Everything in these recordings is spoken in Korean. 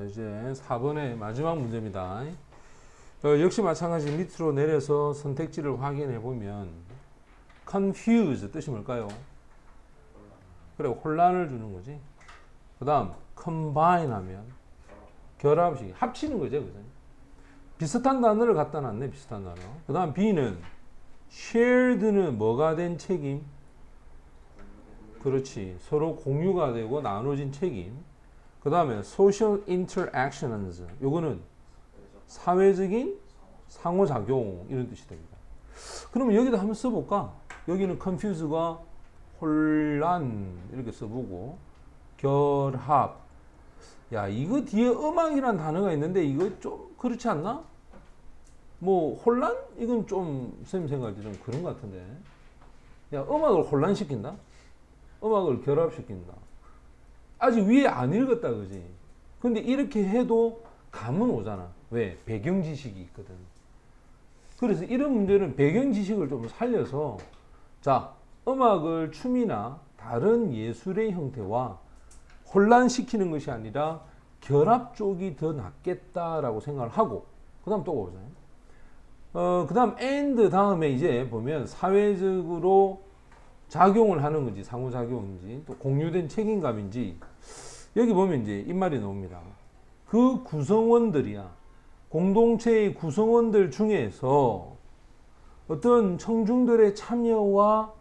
이제 4번의 마지막 문제입니다. 역시 마찬가지 밑으로 내려서 선택지를 확인해 보면 confuse 뜻이 뭘까요? 그래, 혼란을 주는 거지. 그 다음 combine 하면 결합식, 합치는 거죠. 그죠? 비슷한 단어를 갖다 놨네. 비슷한 단어. 그 다음 B는 shared는 뭐가 된 책임? 그렇지. 서로 공유가 되고 나눠진 책임. 그 다음에 social interactions. 요거는 사회적인 상호작용 이런 뜻이 됩니다. 그러면 여기다 한번 써볼까? 여기는 confuse가 혼란 이렇게 써보고 결합. 야, 이거 뒤에 음악이란 단어가 있는데 이거 좀 그렇지 않나? 뭐 혼란? 이건 좀 선생님 생각할 때 좀 그런 것 같은데. 야, 음악을 혼란시킨다? 음악을 결합시킨다. 아직 위에 안 읽었다 그지? 근데 이렇게 해도 감은 오잖아. 왜? 배경 지식이 있거든. 그래서 이런 문제는 배경 지식을 좀 살려서 자, 음악을 춤이나 다른 예술의 형태와 혼란시키는 것이 아니라 결합 쪽이 더 낫겠다라고 생각을 하고 그 다음 또 보자. 그 다음 and 다음에 이제 보면 사회적으로 작용을 하는 건지 상호작용인지 또 공유된 책임감인지 여기 보면 이제 이 말이 나옵니다. 그 구성원들이야. 공동체의 구성원들 중에서 어떤 청중들의 참여와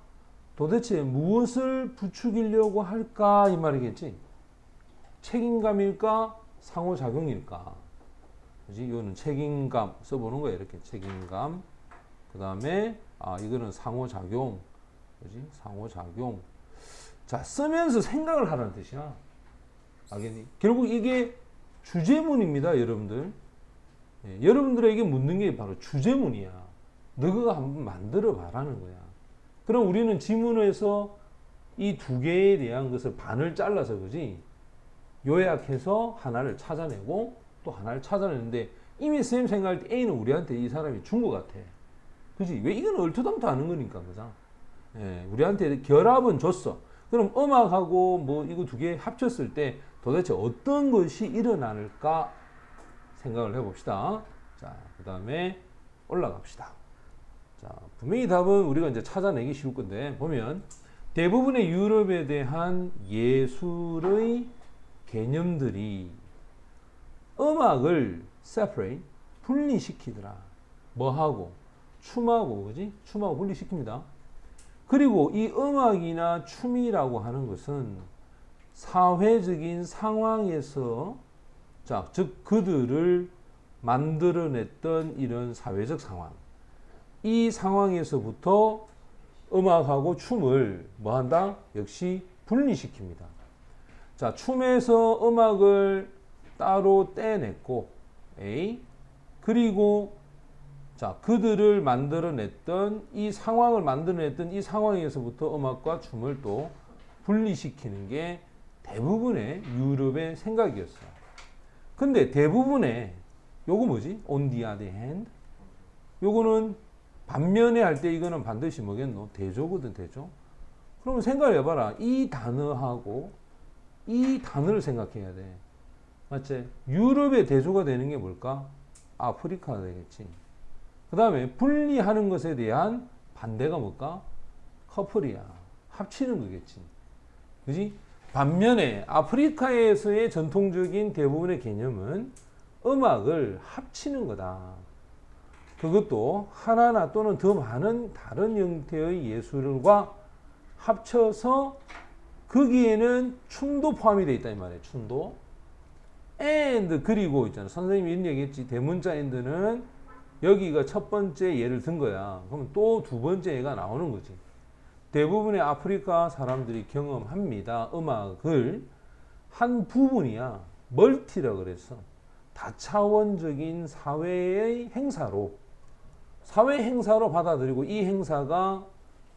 도대체 무엇을 부추기려고 할까 이 말이겠지. 책임감일까 상호작용일까. 그지? 이거는 책임감 써보는 거야. 이렇게 책임감. 그 다음에 이거는 상호작용. 그지? 상호작용. 자, 쓰면서 생각을 하라는 뜻이야. 알겠니? 결국 이게 주제문입니다, 여러분들. 예, 여러분들에게 묻는 게 바로 주제문이야. 너가 한번 만들어 봐라는 거야. 그럼 우리는 지문에서 이 두 개에 대한 것을 반을 잘라서 그지? 요약해서 하나를 찾아내고 또 하나를 찾아내는데 이미 쌤 생각할 때 A는 우리한테 이 사람이 준 것 같아. 그지? 왜 이건 얼토당토 하는 거니까, 그죠? 예, 우리한테 결합은 줬어. 그럼 음악하고 뭐 이거 두 개 합쳤을 때 도대체 어떤 것이 일어날까 생각을 해봅시다. 자, 그 다음에 올라갑시다. 자, 분명히 답은 우리가 이제 찾아내기 쉬울 건데 보면 대부분의 유럽에 대한 예술의 개념들이 음악을 separate 분리시키더라. 뭐하고? 춤하고, 그지? 춤하고 분리시킵니다. 그리고 이 음악이나 춤이라고 하는 것은 사회적인 상황에서 자, 즉 그들을 만들어냈던 이런 사회적 상황. 이 상황에서부터 음악하고 춤을 뭐 한다? 역시 분리시킵니다. 자, 춤에서 음악을 따로 떼냈고 A 그리고 자, 그들을 만들어냈던 이 상황을 만들어냈던 이 상황에서부터 음악과 춤을 또 분리시키는 게 대부분의 유럽의 생각이었어요. 근데 대부분의 요거 뭐지? On the other hand 요거는 반면에 할 때 이거는 반드시 뭐겠노? 대조거든, 대조. 그러면 생각을 해봐라. 이 단어하고 이 단어를 생각해야 돼. 맞지? 유럽의 대조가 되는 게 뭘까? 아프리카가 되겠지. 그 다음에 분리하는 것에 대한 반대가 뭘까? 커플이야. 합치는 거겠지. 그지? 반면에 아프리카에서의 전통적인 대부분의 개념은 음악을 합치는 거다. 그것도 하나나 또는 더 많은 다른 형태의 예술과 합쳐서 거기에는 춤도 포함이 되어 있다 이 말이에요. 춤도. and 그리고 있잖아. 선생님이 이런 얘기했지. 대문자 and는 여기가 첫 번째 예를 든 거야. 그러면 또 두 번째 예가 나오는 거지. 대부분의 아프리카 사람들이 경험합니다. 음악을 한 부분이야. 멀티라 그랬어. 다차원적인 사회의 행사로 사회 행사로 받아들이고 이 행사가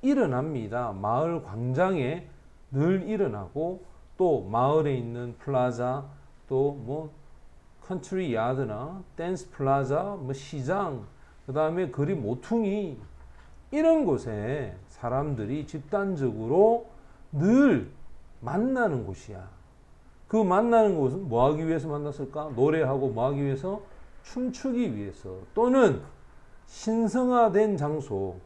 일어납니다. 마을 광장에 늘 일어나고 또 마을에 있는 플라자 또 뭐 컨트리 야드나 댄스 플라자 뭐 시장 그 다음에 거리 모퉁이 이런 곳에 사람들이 집단적으로 늘 만나는 곳이야. 그 만나는 곳은 뭐 하기 위해서 만났을까? 노래하고 뭐 하기 위해서? 춤추기 위해서. 또는 신성화된 장소,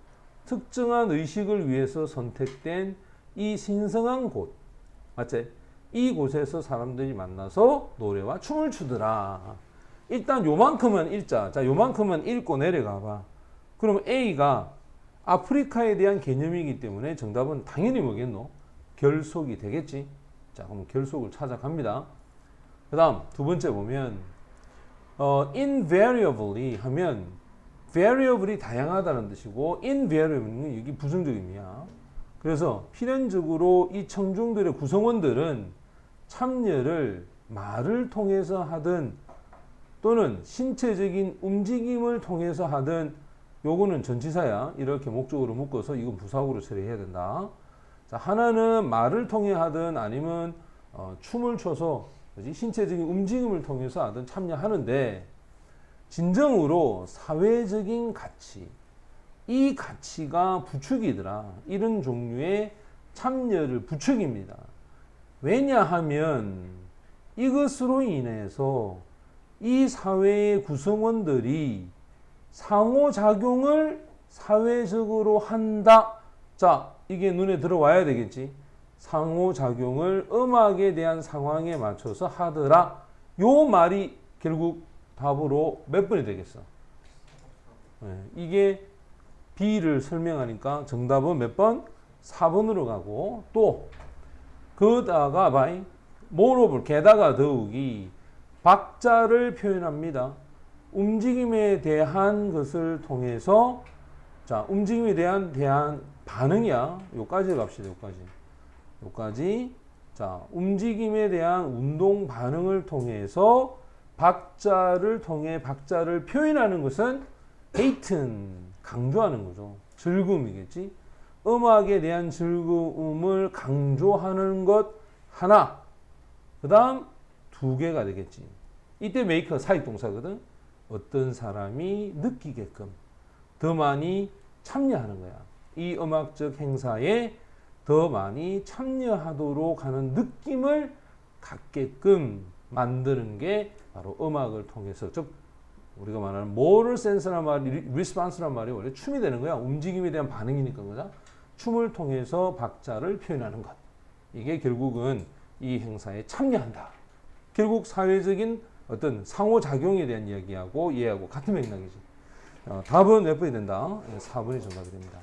특정한 의식을 위해서 선택된 이 신성한 곳. 맞지? 이 곳에서 사람들이 만나서 노래와 춤을 추더라. 일단 요만큼은 읽자. 자, 요만큼은 읽고 내려가 봐. 그럼 A가 아프리카에 대한 개념이기 때문에 정답은 당연히 뭐겠노? 결속이 되겠지. 자, 그럼 결속을 찾아갑니다. 그 다음 두 번째 보면 invariably 하면 variable이 다양하다는 뜻이고 invariable은 여기 부정적 의미야. 그래서 필연적으로 이 청중들의 구성원들은 참여를 말을 통해서 하든 또는 신체적인 움직임을 통해서 하든 요거는 전치사야. 이렇게 목적으로 묶어서 이건 부사구로 처리해야 된다. 자, 하나는 말을 통해 하든 아니면 춤을 춰서 신체적인 움직임을 통해서 하든 참여하는데 진정으로 사회적인 가치, 이 가치가 부추기더라. 이런 종류의 참여를 부추깁니다. 왜냐하면 이것으로 인해서 이 사회의 구성원들이 상호작용을 사회적으로 한다. 자, 이게 눈에 들어와야 되겠지. 상호작용을 음악에 대한 상황에 맞춰서 하더라. 요 말이 결국 답으로 몇 번이 되겠어? 네, 이게 B를 설명하니까 정답은 몇 번? 4번으로 가고 또 그다가 봐이 moreover 게다가 더욱이 박자를 표현합니다. 움직임에 대한 것을 통해서 자 움직임에 대한 반응이야. 요까지 갑시다. 요까지 자 움직임에 대한 운동 반응을 통해서 박자를 통해 박자를 표현하는 것은 heighten 강조하는 거죠. 즐거움이겠지. 음악에 대한 즐거움을 강조하는 것 하나. 그 다음 두 개가 되겠지. 이때 make가 사역동사거든. 어떤 사람이 느끼게끔 더 많이 참여하는 거야. 이 음악적 행사에 더 많이 참여하도록 하는 느낌을 갖게끔 만드는 게 바로 음악을 통해서, 즉 우리가 말하는 moral sense란 말이 response란 말이 원래 춤이 되는 거야. 움직임에 대한 반응이니까 그죠? 춤을 통해서 박자를 표현하는 것. 이게 결국은 이 행사에 참여한다. 결국 사회적인 어떤 상호작용에 대한 이야기하고 얘하고 같은 맥락이지. 답은 몇 번이 된다? 4번이 정답이 됩니다.